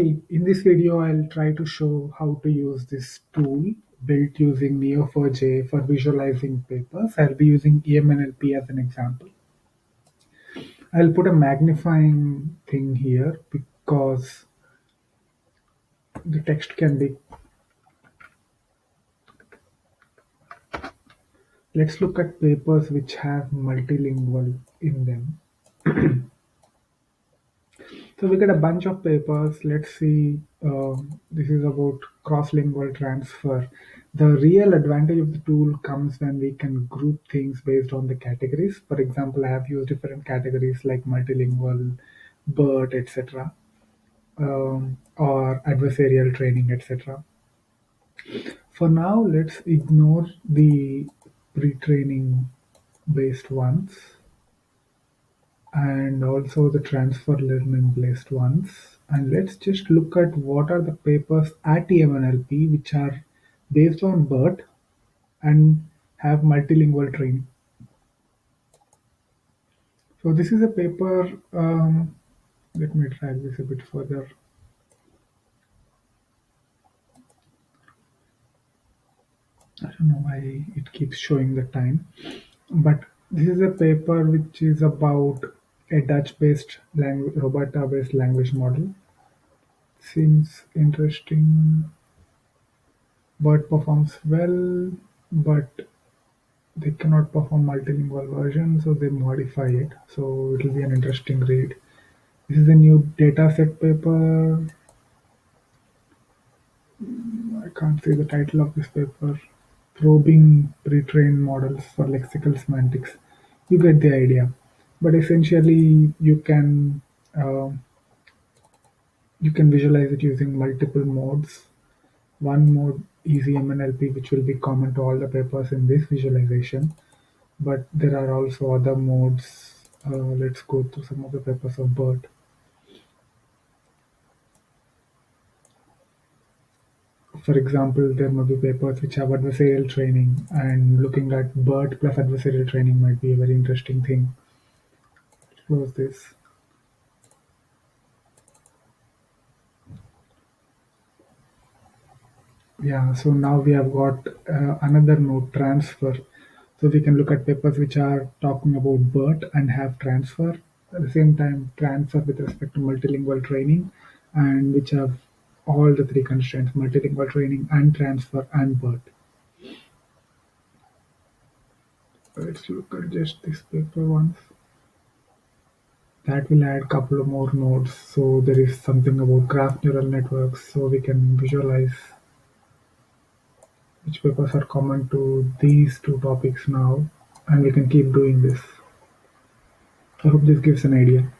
In this video, I'll try to show how to use this tool built using Neo4j for visualizing papers. I'll be using EMNLP as an example. I'll put a magnifying thing here because the text can be. Let's look at papers which have multilingual in them. So we get a bunch of papers. Let's see. This is about cross-lingual transfer. The real advantage of the tool comes when we can group things based on the categories. For example, I have used different categories like multilingual, BERT, etc., or adversarial training, etc. For now, let's ignore the pre-training based ones and also the transfer learning based ones. And let's just look at what are the papers at EMNLP which are based on BERT and have multilingual training. So this is a paper, let me drag this a bit further. I don't know why it keeps showing the time, but this is a paper which is about a Dutch-based Roberta-based language model. Seems interesting. BERT performs well, but they cannot perform multilingual version, so they modify it. So it will be an interesting read. This is a new dataset paper. I can't see the title of this paper. Probing pre-trained models for lexical semantics. You get the idea. But essentially, uh, you can visualize it using multiple modes. One mode is EMNLP, which will be common to all the papers in this visualization. But there are also other modes. Let's go through some of the papers of BERT. For example, there may be papers which have adversarial training, and looking at BERT plus adversarial training might be a very interesting thing. Close this. Yeah, so now we have got another node, transfer. So we can look at papers which are talking about BERT and have transfer. At the same time, transfer with respect to multilingual training, and which have all the three constraints, multilingual training and transfer and BERT. Let's look at just this paper once. That will add couple of more nodes. So there is something about graph neural networks, so we can visualize which papers are common to these two topics now, and we can keep doing this. I hope this gives an idea.